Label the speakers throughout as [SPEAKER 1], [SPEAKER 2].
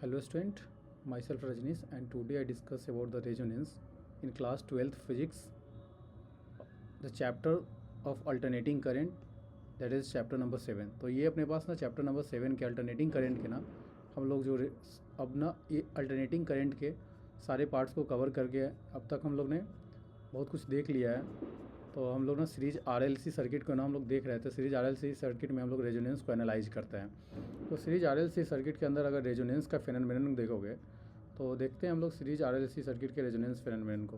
[SPEAKER 1] Hello student, myself Rajnish and today I discuss about the resonance in class 12th physics, the chapter of alternating current, that is chapter number 7। तो ये अपने पास ना chapter number 7 के alternating current के ना हम लोग जो अब ना ये अल्टरनेटिंग करंट के सारे पार्ट्स को कवर करके अब तक हम लोग ने बहुत कुछ देख लिया है। तो हम लोग ना सीरीज आरएलसी सर्किट को ना हम लोग देख रहे थे। सीरीज आरएलसी सर्किट में हम लोग रेजोनेंस को एनालाइज करते हैं। तो सीरीज आरएलसी सर्किट के अंदर अगर रेजोनेंस का फिनोमेनन देखोगे तो देखते हैं हम लोग सीरीज आरएलसी सर्किट के रेजोनेंस फिनोमेनन को।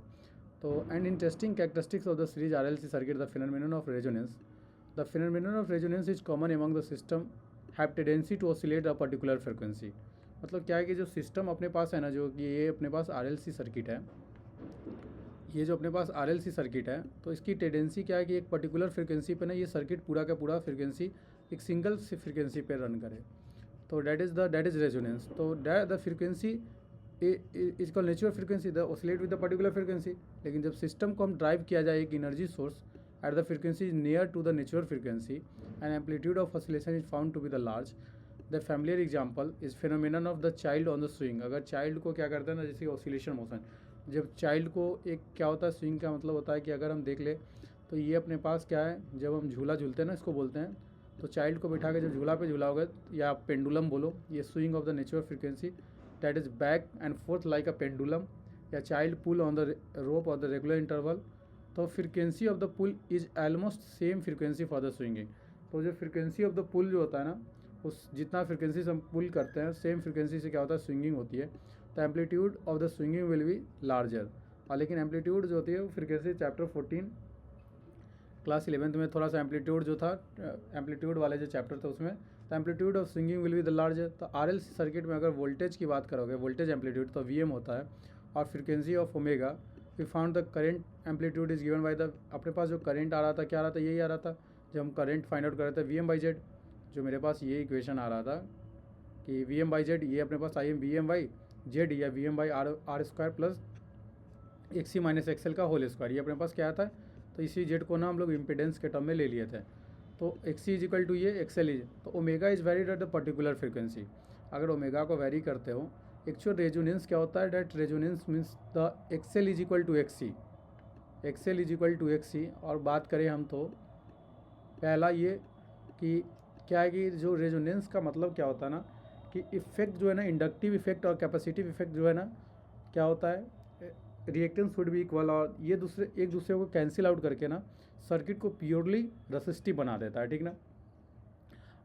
[SPEAKER 1] तो and interesting characteristics of the series RLC circuit, the phenomenon of resonance. The phenomenon of resonance is common among the system have tendency to oscillate a particular frequency. मतलब क्या है कि जो system अपने पास है ना, जो कि ये अपने पास आरएलसी सर्किट है, ये जो अपने पास आरएलसी सर्किट है, तो इसकी टेंडेंसी क्या है कि एक पर्टिकुलर फ्रिक्वेंसी पे ना ये सर्किट पूरा का पूरा फ्रिक्वेंसी एक सिंगल फ्रिक्वेंसी पे रन करे। तो दैट इज़ रेजोनेंस। तो the frequency is called natural frequency, the oscillate with the particular frequency. लेकिन जब सिस्टम को हम ड्राइव किया जाए एक energy source at the frequency is near to the natural frequency and amplitude of oscillation is found to be the large. The familiar example is phenomenon of the child on the swing. अगर child को क्या करते हैं ना, जैसे oscillation motion, जब child को एक क्या होता है, स्विंग का मतलब होता है कि अगर हम देख ले तो ये अपने पास क्या है, जब हम झूला झूलते हैं ना, इसको बोलते हैं, तो चाइल्ड को बिठा के जब झूला पे झूलाओगे या आप पेंडुलम बोलो, ये swing of the natural frequency that is back and forth like a pendulum, या child pull on the rope of the regular interval. तो frequency of the pull is almost same frequency for the swinging. तो जो frequency of the पुल जो होता है ना, उस जितना फ्रिक्वेंसी से हम पुल करते हैं सेम फ्रिक्वेंसी से क्या होता है, स्विंगिंग होती है। तो amplitude of the swinging will be larger. और लेकिन एम्पलीट्यूड जो होती है वो फ्रिक्वेंसी चैप्टर 14 क्लास 11th में थोड़ा सा एम्पलीट्यूड जो था, एम्पलीट्यूड वाले जो चैप्टर था उसमें, तो amplitude of swinging will be the larger. तो आरएलसी सर्किट में अगर वोल्टेज की बात करोगे, वोल्टेज एम्पलीट्यूड, तो वीएम होता है, और frequency of omega. We found the current amplitude is given by the, अपने पास जो करंट आ रहा था क्या आ रहा था, यही आ रहा था जब हम करंट फाइंड आउट कर रहे थे, वी एम बाई जेड। जो मेरे पास ये इक्वेशन आ रहा था कि वी एम बाई जेड, ये अपने पास I M V M by Z या V M by R square plus X C minus XL का होल स्क्वायर, ये अपने पास क्या आता है। तो इसी जेड को ना हम लोग इम्पिडेंस के टर्म में ले लिए थे। तो X C is equal to ये एक्सएल इज, तो omega is varied at the particular frequency. अगर ओमेगा को वेरी करते हो, एक्चुअल रेजोनेंस क्या होता है, that resonance means the XL is equal to X C, XL is equal to X C. और बात करें हम तो पहला ये कि क्या है कि जो रेजोनेंस का मतलब क्या होता है ना, कि इफेक्ट जो है ना, इंडक्टिव इफेक्ट और कैपेसिटिव इफेक्ट जो है ना, क्या होता है, रिएक्टेंस वुड भी इक्वल, और ये दूसरे एक दूसरे को कैंसिल आउट करके ना सर्किट को प्योरली रेसिस्टिव बना देता है, ठीक ना।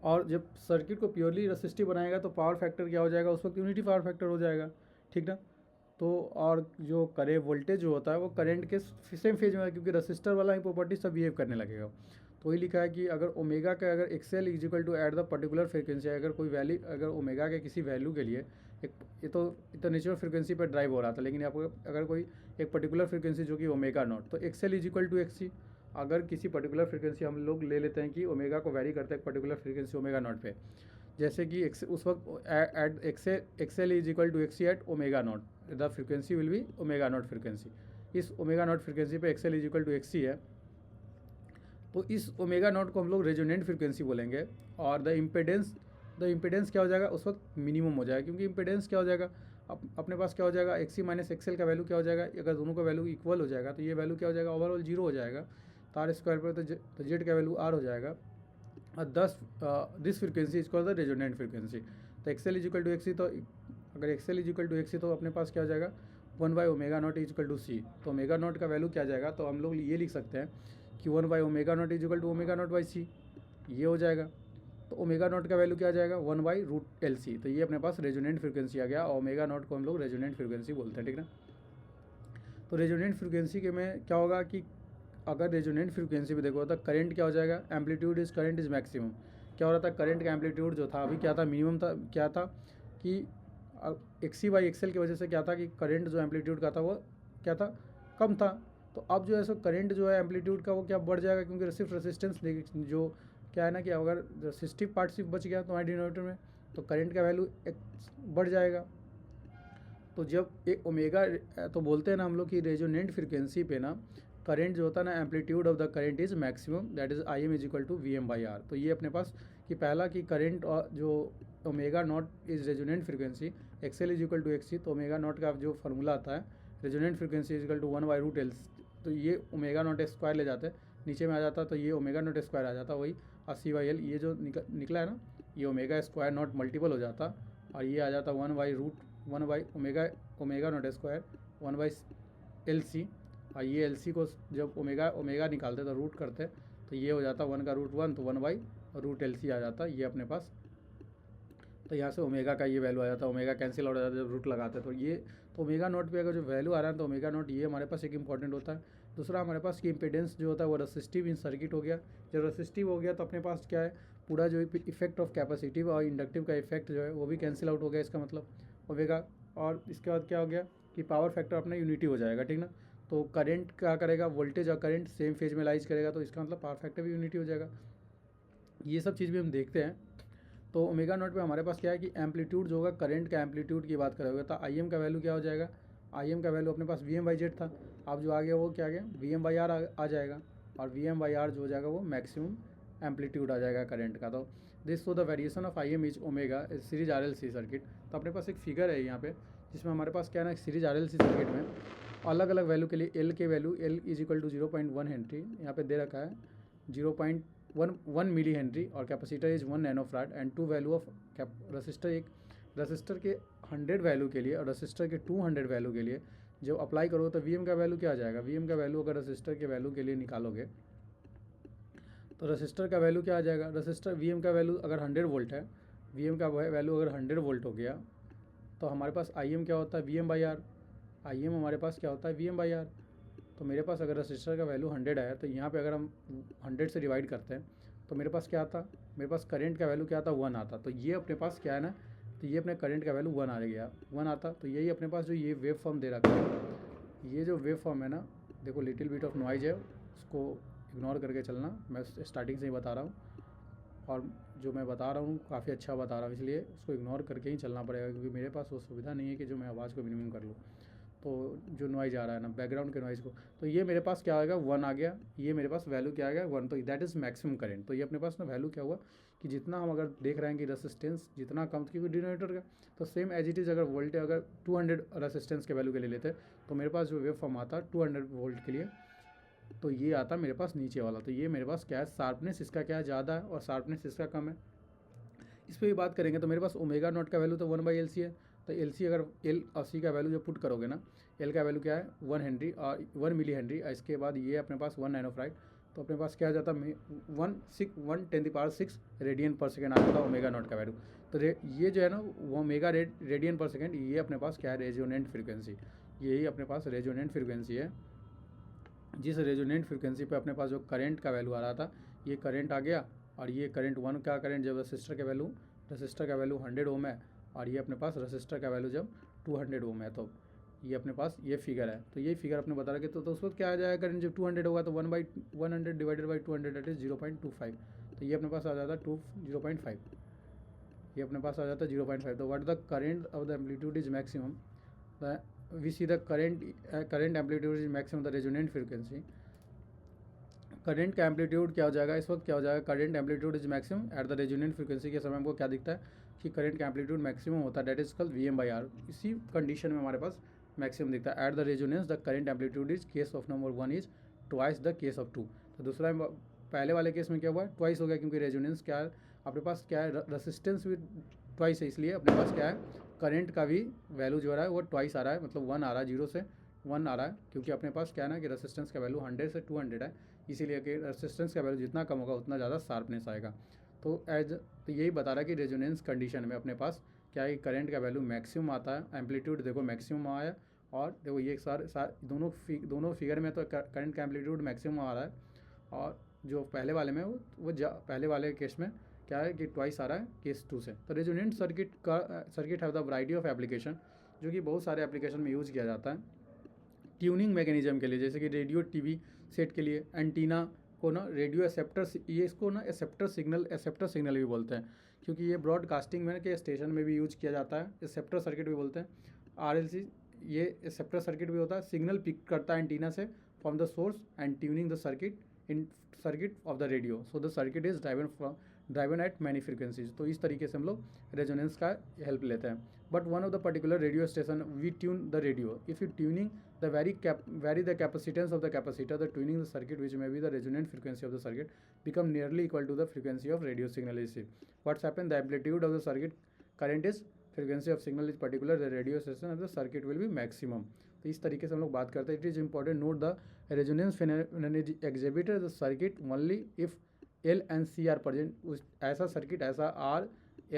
[SPEAKER 1] और जब सर्किट को प्योरली रेसिस्टिव बनाएगा तो पावर फैक्टर क्या हो जाएगा, उस वक्त यूनिटी पावर फैक्टर हो जाएगा, ठीक ना। तो और जो करे वोल्टेज जो होता है वो करंट के सेम फेज में है, क्योंकि रेसिस्टर वाला ही प्रॉपर्टी सब बिहेव करने लगेगा। तो वही लिखा है कि अगर ओमेगा का अगर XL is equal to at the particular frequency, अगर कोई वैल्यू, अगर ओमेगा के किसी वैल्यू के लिए एक, ये तो नेचुरल फ्रिक्वेंसी पर ड्राइव हो रहा था, लेकिन आपको अगर कोई एक पर्टिकुलर फ्रिक्वेंसी जो कि ओमेगा नॉट, तो XL is equal to X C. अगर किसी पर्टिकुलर फ्रिक्वेंसी हम लोग ले लेते हैं कि ओमेगा को वैरी करते हैं एक पर्टिकुलर फ्रिक्वेंसी ओमेगा नॉट पे, जैसे कि उस वक्त at XL is equal to X C at omega naught, the frequency will be omega naught frequency. इस ओमेगा नॉट फ्रिक्वेंसी पे XL is equal to X C है, तो इस ओमेगा नॉट को हम लोग रेजोनेंट फ्रिक्वेंसी बोलेंगे। और द इम्पिडेंस क्या हो जाएगा, उस वक्त मिनिमम हो जाएगा, क्योंकि इम्पिडेंस क्या हो जाएगा, अपने पास क्या हो जाएगा, एक्स सी माइनस एक्सएल का वैल्यू क्या हो जाएगा, अगर दोनों का वैल्यू इक्वल हो जाएगा तो ये वैल्यू क्या हो जाएगा, ओवरऑल जीरो हो जाएगा। तो आर स्क्वायर पर तो जेड का वैल्यू आर हो जाएगा। और this frequency is called the resonant frequency. तो XL is equal to X C, तो अगर XL is equal to X C तो अपने पास क्या हो जाएगा, one by omega naught is equal to C. तो ओमेगा नॉट का वैल्यू क्या जाएगा, तो हम लोग ये लिख सकते हैं कि one by omega naught is equal to omega naught by C, ये हो जाएगा। तो ओमेगा नॉट का वैल्यू क्या आ जाएगा, 1/√LC। तो ये अपने पास रेजोनेंट फ्रिक्वेंसी आ गया, और ओमेगा नॉट को हम लोग रेजोनेंट फ्रिक्वेंसी बोलते हैं, ठीक ना। तो रेजोनेंट फ्रिक्वेंसी के में क्या होगा कि अगर रेजोनेंट फ्रिक्वेंसी में देखो तो करंट क्या हो जाएगा, amplitude is current is maximum. क्या हो रहा था, करंट का एम्पलीट्यूड जो था अभी क्या था, मिनिमम था, क्या था कि एक्स सी बाई एक्सएल की वजह से क्या था कि करंट जो एम्पलीट्यूड का था वो क्या था, कम था। तो अब जो है सो करंट जो है एम्पलीट्यूड का वो क्या बढ़ जाएगा, क्योंकि सिर्फ रेसिस्टेंस जो क्या है ना, कि अगर रेसिस्टिव पार्ट सिर्फ बच गया तो हमारे डिनोमिनेटर में, तो करंट का वैल्यू बढ़ जाएगा। तो जब एक ओमेगा, तो बोलते हैं ना हम लोग कि रेजोनेंट फ्रिक्वेंसी पे ना करंट जो होता है ना, amplitude of the current is maximum, that is I M is equal to V M by R. तो ये अपने पास कि पहला कि करंट और जो omega naught is resonant frequency, XL is equal to XC, तो ओमेगा नॉट का जो फार्मूला आता है resonant frequency is equal to 1/√L, तो ये ओमेगा नॉट स्क्वायर ले जाते हैं, नीचे में आ जाता तो ये ओमेगा नॉट स्क्वायर आ जाता, वही 80/L, ये जो निकला है ना, ये ओमेगा स्क्वायर नॉट मल्टीपल हो जाता और ये आ जाता 1/√1 ओमेगा नॉट स्क्वायर 1/LC, और ये LC को जब ओमेगा निकालते तो रूट करते तो ये हो जाता 1/√1, तो 1/√LC आ जाता ये अपने पास। तो यहाँ से ओमेगा का ये वैल्यू आ जाता है, ओमेगा कैंसिल आउट हो जाता है जब रूट लगाते हैं, तो ये तो ओमेगा नॉट पे अगर जो वैल्यू आ रहा है तो ओमेगा नॉट ये हमारे पास एक इंपॉर्टेंट होता है। दूसरा हमारे पास की इम्पीडेंस जो होता है वो रेसिस्टिव इन सर्किट हो गया। जब रेसिस्टिव हो गया तो अपने पास क्या है, पूरा जो इफेक्ट ऑफ कैपेसिटिव और इंडक्टिव का इफेक्ट जो है वो भी कैंसिल आउट हो गया, इसका मतलब ओमेगा। और इसके बाद क्या हो गया कि पावर फैक्टर अपना यूनिटी हो जाएगा, ठीक ना। तो करंट क्या करेगा, वोल्टेज और करंट सेम फेज में लाइज करेगा, तो इसका मतलब पावर फैक्टर भी यूनिटी हो जाएगा। ये सब चीज़ भी हम देखते हैं। तो ओमेगा नॉट पे हमारे पास क्या है कि एम्पलीट्यूड जो होगा, करंट का एम्पलीट्यूड की बात करोगे तो आई एम का वैल्यू क्या हो जाएगा, आई एम का वैल्यू अपने पास VM/Z था, अब जो आ गया वो क्या आ गया VM/R आ जाएगा, और VM/R जो हो जाएगा वो मैक्सिमम एम्पलीट्यूड आ जाएगा करंट का। तो this so the variation of I M is omega series RLC circuit. तो अपने पास एक फिगर है यहाँ पे जिसमें हमारे पास क्या है ना, सीरीज RLC सर्किट में अलग अलग वैल्यू के लिए एल के value L is equal to 0.1 henry यहाँ पे दे रखा है, 0.1 मिली हेनरी, और capacitor is 1 nanofarad and to value of resistor. एक रसिस्टर के 100 वैल्यू के लिए और रसिस्टर के 200 वैल्यू के लिए जब अप्लाई करोगे तो VM का वैल्यू क्या आ जाएगा, VM का वैल्यू अगर रसिस्टर के वैल्यू के लिए निकालोगे तो रसिस्टर का वैल्यू क्या आ जाएगा, रसिस्टर VM का वैल्यू अगर 100 वोल्ट है, VM का वैल्यू अगर 100 वोल्ट हो गया तो हमारे पास IM क्या होता है VM/R, IM हमारे पास क्या होता है VM/R। तो मेरे पास अगर रसिस्टर का वैल्यू 100 आया तो यहाँ पे अगर हम 100 से डिवाइड करते हैं तो मेरे पास क्या आता, मेरे पास करंट का वैल्यू क्या आता 1 आता। तो ये अपने पास क्या है ना, तो ये अपने करंट का वैल्यू 1 आ गया, 1 आता। तो यही अपने पास जो ये वेव फॉर्म दे रखा है, ये जो वेव फॉर्म है ना, देखो लिटिल बिट ऑफ नॉइज है, उसको इग्नोर करके चलना, मैं स्टार्टिंग से ही बता रहा हूँ, और जो मैं बता रहा हूँ काफ़ी अच्छा बता रहा हूँ, इसलिए उसको इग्नोर करके ही चलना पड़ेगा, क्योंकि मेरे पास वो सुविधा नहीं है कि जो मैं आवाज़ को मिनिमम कर लूँ। तो जो नॉइज आ रहा है ना बैकग्राउंड के नॉइज़ को, तो ये मेरे पास क्या आएगा 1 आ गया, ये मेरे पास वैल्यू क्या आ गया 1, तो दैट इज़ मैक्सिमम करंट। तो ये अपने पास ना वैल्यू क्या हुआ कि जितना हम अगर देख रहे हैं कि रेसिस्टेंस जितना कम, क्योंकि डिनोमिनेटर का तो सेम एज इट इज़, अगर वोल्टेज अगर 200 रेसिस्टेंस के वैल्यू के लिए लेते तो मेरे पास जो वेव फॉर्म आता 200 वोल्ट के लिए, तो ये आता मेरे पास नीचे वाला। तो ये मेरे पास क्या है, शार्पनेस इसका क्या है ज़्यादा है और शार्पनेस इसका कम है। इस पर भी बात करेंगे तो मेरे पास ओमेगा नॉट का वैल्यू तो 1/LC है, तो LC अगर L और C का वैल्यू जो पुट करोगे ना, L का वैल्यू क्या है 1 हेनरी और 1 मिली हेनरी, इसके बाद ये अपने पास 1 नैनोफैराड, तो अपने पास क्या आ जाता 1 × 10⁶ रेडियन पर सेकेंड आ जाता ओमेगा नॉट का वैल्यू। तो ये जो है ना वो ओमेगा रेडियन पर सेकेंड, ये अपने पास क्या है रेजोनेंट फ्रीक्वेंसी, यही अपने पास रेजोनेंट फ्रीक्वेंसी है। जिस रेजोनेंट फ्रीक्वेंसी पे अपने पास जो करंट का वैल्यू आ रहा था, ये करंट आ गया, और ये करंट 1 का करंट जब रसिस्टर का वैल्यू 100 ओम है, और ये अपने पास रसिस्टर का वैल्यू जब 200 ओम है, तो ये अपने पास ये फिगर है। तो ये फिगर अपने बता रहा कि तो उस वक्त क्या आ जाएगा, करंट जब 200 होगा तो 1/100 डिवाइडेड बाई 200 दैट इज 0.25, तो ये अपने पास आ जाता 0.5, ये अपने पास आ जाता 0.5। तो what the current of the amplitude is maximum, we see the current amplitude is maximum the resonant frequency। Current का एम्पलीट्यूड क्या हो जाएगा, इस वक्त क्या हो जाएगा, current amplitude is maximum at the resonant frequency के समय हमको क्या दिखता है कि करंट का एम्पलीट्यूड मैक्सिमम होता है, दैट इज कॉल्ड VM/R। इसी कंडीशन में हमारे पास मैक्सिमम दिखता है at the resonance the current amplitude is case of number 1 is twice the case of 2। तो दूसरा पहले वाले केस में क्या हुआ ट्वाइस हो गया, क्योंकि रेजोनेंस क्या है अपने पास क्या है रेसिस्टेंस भी ट्वाइस है, इसलिए अपने पास क्या है करंट का भी वैल्यू जो आ रहा है वो ट्वाइस आ रहा है, मतलब 1 आ रहा है, 0 से 1 आ रहा है, क्योंकि अपने पास क्या है ना कि रेसिस्टेंस का वैल्यू 100 से 200 है, इसीलिए कि रेसिस्टेंस का वैल्यू जितना कम होगा उतना ज़्यादा शार्पनेस आएगा। तो तो यही बता रहा है कि रेजोनेंस कंडीशन में अपने पास क्या है करंट का वैल्यू मैक्सिमम आता है, एम्पलीट्यूड देखो मैक्सिमम आया, और देखो ये दोनों फिगर में तो करंट का एम्पलीट्यूड मैक्सिमम आ रहा है, और जो पहले वाले में वो पहले वाले केस में क्या है कि ट्वाइस आ रहा है केस 2 से। तो resonant circuit have the variety of application, जो कि बहुत सारे एप्लीकेशन में यूज़ किया जाता है ट्यूनिंग मैकेनिज्म के लिए, जैसे कि रेडियो टीवी सेट के लिए एंटीना को ना रेडियो एक्सेप्टर, ये इसको ना एक्सेप्टर सिग्नल भी बोलते हैं, क्योंकि ये ब्रॉडकास्टिंग में के स्टेशन में भी यूज किया जाता है, एक्सेप्टर सर्किट भी बोलते हैं। RLC ये एक्सेप्टर सर्किट भी होता है, सिग्नल पिक करता है एंटीना से from the source and tuning the circuit in circuit of the radio, so the circuit is driven eight many frequencies. तो इस तरीके से हम लोग रेजोनेंस का हेल्प लेते हैं। But one of the particular radio station we tune the radio if you tuning the vary the capacitance of the capacitor, the tuning the circuit which may be the resonant frequency of the circuit become nearly equal to the frequency of radio signal is received. What's happened, the amplitude of the circuit current is frequency of signal is particular, the radio station of the circuit will be maximum. तो इस तरीके से हम लोग बात करते हैं। It is important note the resonance phenomenon is exhibited the circuit only if L and C are present। ऐसा सर्किट, ऐसा R,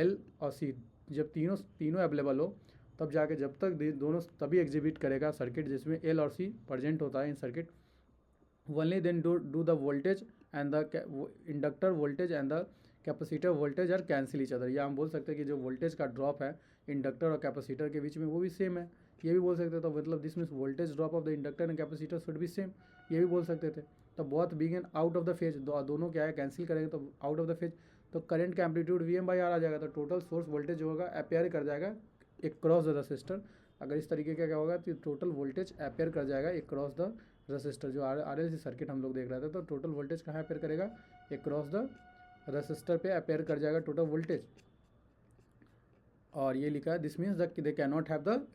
[SPEAKER 1] L और C जब तीनों अवेलेबल हो तब जाके, जब तक दोनों तभी एग्जिबिट करेगा सर्किट जिसमें एल और सी प्रेजेंट होता है in circuit. Only then do the voltage and the inductor voltage and the capacitor voltage are cancel each other. या हम बोल सकते हैं कि जो वोल्टेज का ड्रॉप है इंडक्टर और कैपेसिटर के बीच में वो भी सेम है, ये भी बोल सकते थे। तो मतलब this means voltage drop of the inductor and capacitor should भी सेम, ये भी बोल सकते थे। तो both begin out of the phase, दोनों क्या है कैंसिल करेंगे तो आउट ऑफ द फेज, तो करंट का एम्पलीट्यूड VM/R आ जाएगा। तो टोटल सोर्स वोल्टेज जो होगा अपेयर कर जाएगा क्रॉस द रसिस्टर। अगर इस तरीके का क्या होगा तो टोटल वोल्टेज अपेयर कर जाएगा क्रॉस द रसिस्टर। जो RLC सर्किट हम लोग देख रहे थे, तो टोटल वोल्टेज कहाँ अपेयर करेगा, क्रॉस द रसिस्टर पे अपेयर कर जाएगा टोटल वोल्टेज। और ये लिखा है this means that they can not have the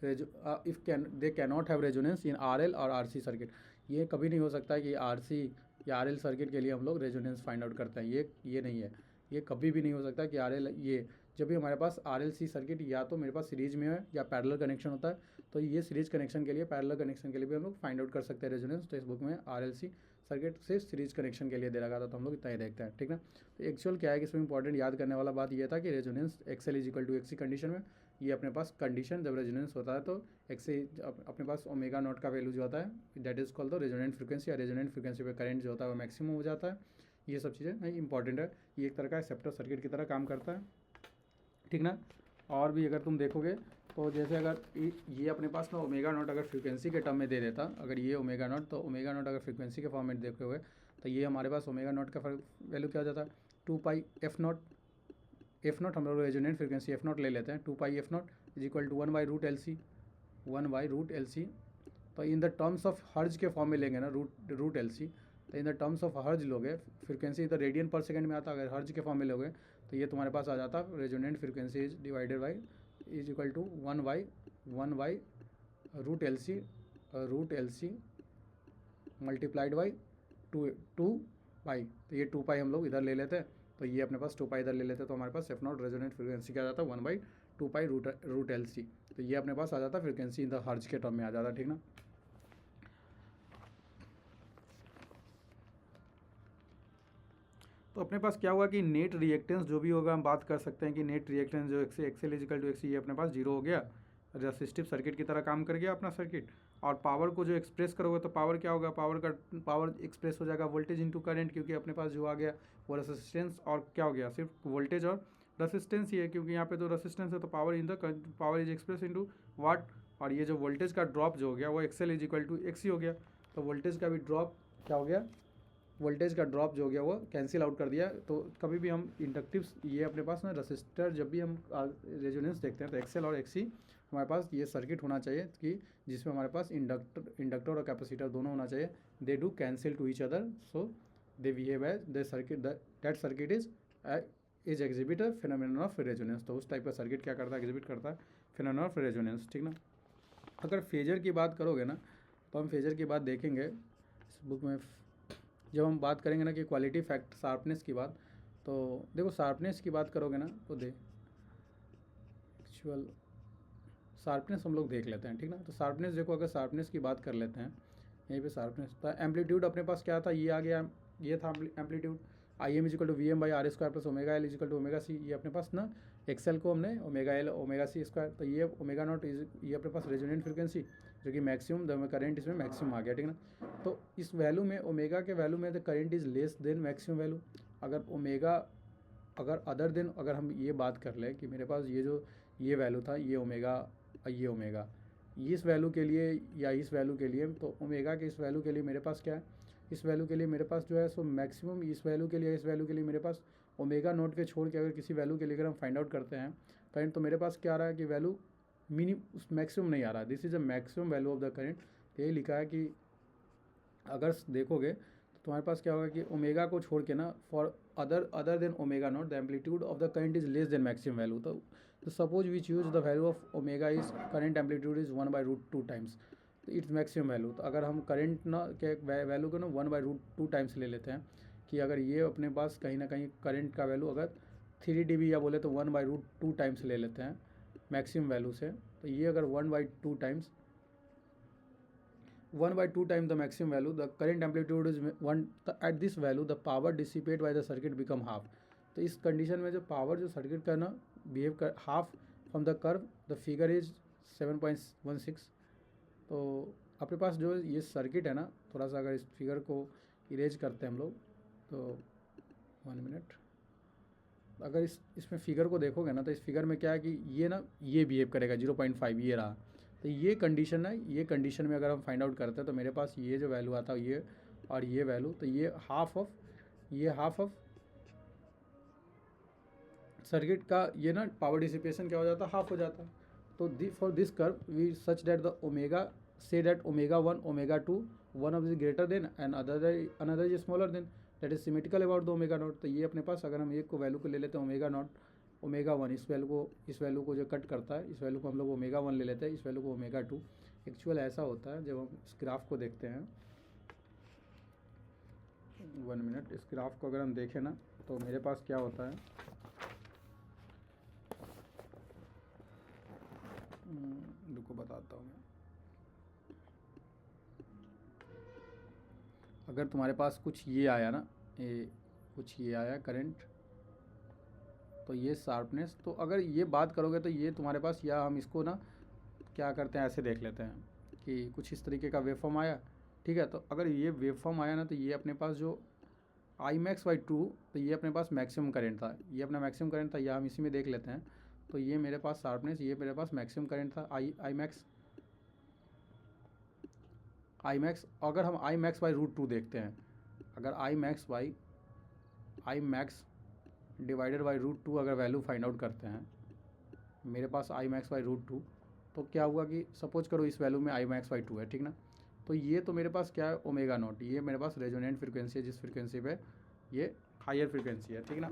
[SPEAKER 1] they can not have resonance in RL और RC सर्किट। ये कभी नहीं हो सकता कि RC या RL सर्किट के लिए हम लोग रेजोनेंस फाइंड आउट करते हैं, ये नहीं है, ये कभी भी नहीं हो सकता कि RL ये जब भी हमारे पास RLC सर्किट या तो मेरे पास सीरीज में है या पैरेलल कनेक्शन होता है, तो ये सीरीज कनेक्शन के लिए, पैरेलल कनेक्शन के लिए भी हम लोग फाइंड आउट कर सकते हैं रेजोनेंस। तो इस बुक में RLC सर्किट से सीरीज कनेक्शन के लिए दे रखा था, तो हम लोग इतना ही देखते हैं, ठीक ना। तो एक्चुअल क्या है कि इसमें इंपॉर्टेंट याद करने वाला बात ये था कि रेजोनेंस XL = XC कंडीशन में, ये अपने पास कंडीशन जब रेजोनेंस होता है तो XC अपने पास ओमेगा नॉट का वैल्यू जो होता है that is called the resonant frequency, या रेजोनेंट फ्रीक्वेंसी पे करंट जो होता है वो मैक्सिमम हो जाता है। ये सब चीज़ें नहीं इंपॉर्टेंट है, ये एक तरह का एक्सेप्टर सर्किट की तरह काम करता है, ठीक ना। और भी अगर तुम देखोगे तो जैसे अगर ये अपने पास ना ओमेगा नॉट अगर फ्रीक्वेंसी के टर्म में दे देता, अगर ये ओमेगा नॉट, तो ओमेगा नॉट अगर फ्रीक्वेंसी के फॉर्म में देखोगे तो ये हमारे पास ओमेगा नॉट का वैल्यू क्या हो जाता है 2π f0। f0 हम लोग रेजोनेंट फ्रीक्वेंसी f0 ले लेते हैं, 2π f0 = 1/√LC, 1/√LC। तो इन द टर्म्स ऑफ हर्ज के फॉर्म में लेंगे ना रूट LC, तो इन द टर्म्स ऑफ हर्ज लोगे, फ्रीक्वेंसी तो रेडियन पर सेकंड में आता, अगर हर्ज के फॉर्म में लोगे तो ये तुम्हारे पास आ जाता resonant frequency is divided by is equal to 1/√LC multiplied by 2π। तो ये 2π हम लोग इधर ले लेते हैं, तो ये अपने पास 2π इधर ले लेते हैं, तो हमारे पास f0 रेजोनेंट फ्रीक्वेंसी क्या आ जाता है 1/2π√LC। तो ये अपने पास आ जाता फ्रीक्वेंसी इन द हर्ज के टर्म में आ जाता, ठीक ना। तो अपने पास क्या हुआ कि नेट रिएक्टेंस जो भी होगा हम बात कर सकते हैं कि नेट रिएक्टेंस जो XL = XC ये अपने पास 0 हो गया, रेसिस्टिव सर्किट की तरह काम कर गया अपना सर्किट। और पावर को जो एक्सप्रेस करोगे तो पावर क्या होगा, पावर एक्सप्रेस हो जाएगा वोल्टेज इंटू करंट, क्योंकि अपने पास जो आ गया वो रेसिस्टेंस और क्या हो गया सिर्फ वोल्टेज और रेसिस्टेंस ही है, क्योंकि यहाँ पे तो रेसिस्टेंस है, तो पावर इज एक्सप्रेस इंटू वाट। और ये जो वोल्टेज का ड्रॉप जो हो गया वो XL = XC हो गया, तो वोल्टेज का भी ड्रॉप क्या हो गया, वोल्टेज का ड्रॉप जो हो गया वो कैंसिल आउट कर दिया। तो कभी भी हम इंडक्टिव ये अपने पास ना रेसिस्टर जब भी हम रेजोनेंस देखते हैं तो XL और XC हमारे पास ये सर्किट होना चाहिए कि जिसमें हमारे पास इंडक्टर और कैपेसिटर दोनों होना चाहिए। They do cancel to each other, so they behave as the circuit, that circuit is exhibit a phenomenon of resonance. तो उस टाइप का सर्किट क्या करता है, एग्जिबिट करता है फिनोमेनन ऑफ रेजोनेंस, ठीक ना। अगर फेजर की बात करोगे ना तो हम फेजर की बात देखेंगे इस बुक में, जब हम बात करेंगे ना कि क्वालिटी फैक्ट शार्पनेस की बात, तो देखो शार्पनेस की बात करोगे ना तो एक्चुअल शार्पनेस हम लोग देख लेते हैं, ठीक ना। तो शार्पनेस देखो, अगर शार्पनेस की बात कर लेते हैं यहीं पे शार्पनेस था। एम्पलीट्यूड अपने पास क्या था, ये आ गया, ये था amplitude. IM = VM/R² + ω/L = ω/C। ये अपने पास ना XL को हमने ω/L ω/C², तो ये ओमेगा नॉट ये अपने पास रेजोनेंट फ्रीक्वेंसी जो कि मैक्सिमम करंट इसमें मैक्सिमम आ गया, ठीक ना। तो इस वैल्यू में ओमेगा के वैल्यू में the current is less than maximum value. अगर ओमेगा अगर अदर देन अगर हम ये बात कर लें कि मेरे पास ये जो ये वैल्यू था ये ओमेगा इस वैल्यू के लिए या इस वैल्यू के लिए, तो ओमेगा के इस वैल्यू के लिए मेरे पास क्या है, इस वैल्यू के लिए मेरे पास जो है सो मैक्सिमम इस वैल्यू के लिए मेरे पास ओमेगा नॉट के छोड़ के अगर किसी वैल्यू के लिए अगर हम फाइंड आउट करते हैं करंट, तो मेरे पास क्या आ रहा है कि वैल्यू मैक्सिमम नहीं आ रहा है। This is a maximum value of the current. यही लिखा है कि अगर देखोगे तो तुम्हारे पास क्या होगा कि ओमेगा को छोड़ के ना for other than omega naught, the amplitude of the current is less than maximum value. So suppose we choose the value of omega is current amplitude is 1/√2 times, तो इट्स मैक्सिमम वैल्यू. तो अगर हम current ना के value को ना 1/√2 times ले लेते हैं, कि अगर ये अपने पास कहीं ना कहीं करंट का वैल्यू अगर 3 dB या बोले तो 1/√2 टाइम्स ले लेते हैं मैक्सिमम वैल्यू से, तो ये अगर 1/2 times 1/2 time the maximum value, the current amplitude is 1. At this value the power dissipate by the circuit become half. तो इस कंडीशन में जो पावर जो सर्किट का ना बिहेव कर half from the curve, the figure is 7.16. तो अपने पास जो ये सर्किट है ना, थोड़ा सा अगर इस फिगर को इरेज करते हैं हम लोग, तो 1 मिनट, अगर इसमें फिगर को देखोगे ना, तो इस फिगर में क्या है कि ये ना ये बिहेव करेगा 0.5, ये रहा. तो ये कंडीशन है, ये कंडीशन में अगर हम फाइंड आउट करते हैं तो मेरे पास ये जो वैल्यू आता है ये और ये वैल्यू, तो ये हाफ ऑफ सर्किट का ये ना पावर डिसिपेशन क्या हो जाता है, हाफ हो जाता है. तो for this curve we such that the omega say that omega 1 omega 2 one of is greater than and another is smaller than, that is symmetrical about the omega naught. तो ये अपने पास अगर हम एक को वैल्यू को ले लेते हैं ओमेगा नॉट, ओमेगा 1, इस वैल्यू को जो कट करता है, इस वैल्यू को हम लोग ओमेगा 1 ले लेते हैं, इस वैल्यू को ओमेगा 2. एक्चुअल ऐसा होता है जब हम इस ग्राफ को देखते हैं, 1 मिनट, इस ग्राफ को अगर हम देखें ना, तो मेरे पास क्या होता है, रुको बताता हूँ मैं. अगर तुम्हारे पास कुछ ये आया ना, कुछ ये आया करंट, तो ये शार्पनेस, तो अगर ये बात करोगे तो ये तुम्हारे पास, या हम इसको ना क्या करते हैं ऐसे देख लेते हैं कि कुछ इस तरीके का वेवफॉर्म आया, ठीक है. तो अगर ये वेवफॉर्म आया ना, तो ये अपने पास जो Imax/2, तो ये अपने पास मैक्सिमम करंट था, ये अपना मैक्सिमम करंट था, या हम इसी में देख लेते हैं. तो ये मेरे पास शार्पनेस, ये मेरे पास मैक्सिमम करंट था Imax. अगर हम Imax/√2 देखते हैं, अगर Imax डिवाइडेड बाई √2 अगर वैल्यू फाइंड आउट करते हैं, मेरे पास Imax/√2, तो क्या हुआ कि सपोज करो इस वैल्यू में Imax/2 है, ठीक ना. तो ये तो मेरे पास क्या है, ओमेगा नॉट, ये मेरे पास रेजोनेंट फ्रिक्वेंसी है, जिस फ्रिक्वेंसी पे ये हायर फ्रिक्वेंसी है, ठीक ना.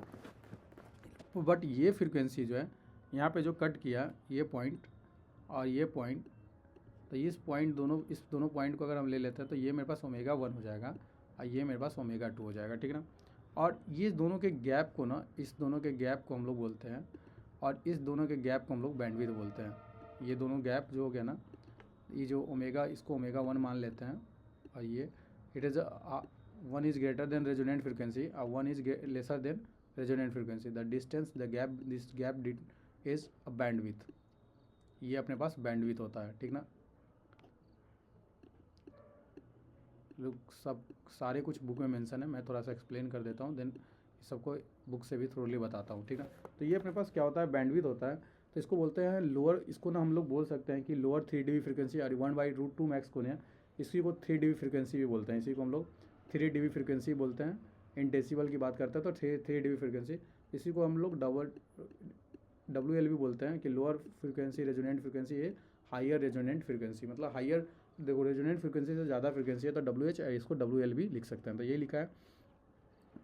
[SPEAKER 1] बट ये फ्रिक्वेंसी जो है यहाँ पे जो कट किया, ये पॉइंट और ये पॉइंट, तो इस दोनों पॉइंट को अगर हम ले लेते हैं, तो ये मेरे पास ओमेगा 1 हो जाएगा और ये मेरे पास ओमेगा 2 हो जाएगा, ठीक ना. और ये दोनों के गैप को ना, इस दोनों के गैप को हम लोग बोलते हैं, और इस दोनों के गैप को हम लोग बैंडविड्थ बोलते हैं. ये दोनों गैप जो हो गया ना, ये जो ओमेगा, इसको ओमेगा 1 मान लेते हैं, और ये it is 1 is greater than resonant frequency और 1 is lesser than resonant frequency. The distance the gap this gap is a bandwidth. ये अपने पास बैंडविड्थ होता है, ठीक ना. लोग सब सारे कुछ बुक में मेंशन है, मैं थोड़ा सा एक्सप्लेन कर देता हूँ, देन सबको बुक से भी थ्रोली बताता हूँ, ठीक है. तो ये अपने पास क्या होता है, बैंडविड्थ होता है. तो इसको बोलते हैं लोअर, इसको ना हम लोग बोल सकते हैं कि लोअर 3 dB फ्रिक्वेंसी, और 1/√2 मैक्स को ना, इसी को 3 dB फ्रिक्वेंसी भी बोलते हैं. इसी को हम लोग 3 dB फ्रिक्वेंसी बोलते हैं. इन डेसिबल की बात करते हैं तो 3 dB फ्रिक्वेंसी. इसी को हम लोग WL भी बोलते हैं कि लोअर फ्रिक्वेंसी रेजोनेंट फ्रिक्वेंसी है, हायर रेजोनेंट फ्रिक्वेंसी, मतलब हायर, देखो रेजोनेंट फ्रिक्वेंसी से ज़्यादा फ्रिक्वेंसी है तो WH, इसको WL भी लिख सकते हैं. तो ये लिखा है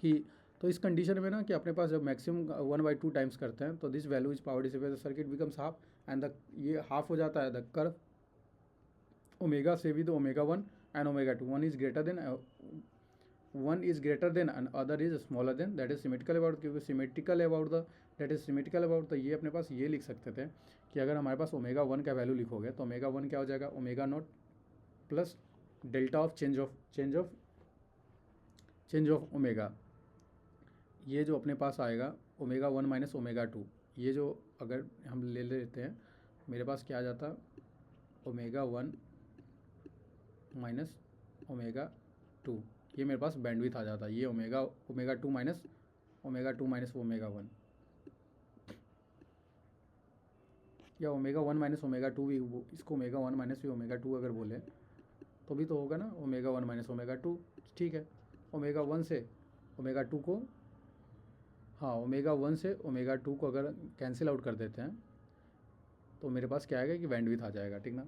[SPEAKER 1] कि, तो इस कंडीशन में ना कि अपने पास जब मैक्सिमम 1/2 टाइम्स करते हैं, तो this value is power dissipate, circuit becomes half and the, ये हाफ हो जाता है द कर्व ओमेगा से with omega 1 and omega 2. One is greater than and other is smaller than, that is symmetrical about, क्योंकि symmetrical about the, that is symmetrical about. तो ये अपने पास ये लिख सकते थे कि अगर हमारे पास ओमेगा 1 का वैल्यू लिखोगे, तो ओमेगा 1 क्या हो जाएगा, omega naught plus delta of change of omega. ये जो अपने पास आएगा ओमेगा 1 माइनस ओमेगा 2, ये जो अगर हम ले लेते हैं, मेरे पास क्या आ जाता, ओमेगा 1 माइनस ओमेगा 2, ये मेरे पास बैंडविड्थ आ जाता है. ये ओमेगा 2 माइनस ओमेगा 1, या ओमेगा 1 माइनस ओमेगा 2 भी, इसको ओमेगा 1 माइनस भी ओमेगा 2 अगर बोले तो भी तो होगा ना, ओमेगा 1 माइनस ओमेगा 2, ठीक है. ओमेगा 1 से ओमेगा 2 को, हाँ ओमेगा 1 से ओमेगा 2 को अगर कैंसिल आउट कर देते हैं, तो मेरे पास क्या आएगा कि बैंडविड्थ आ जाएगा, ठीक ना.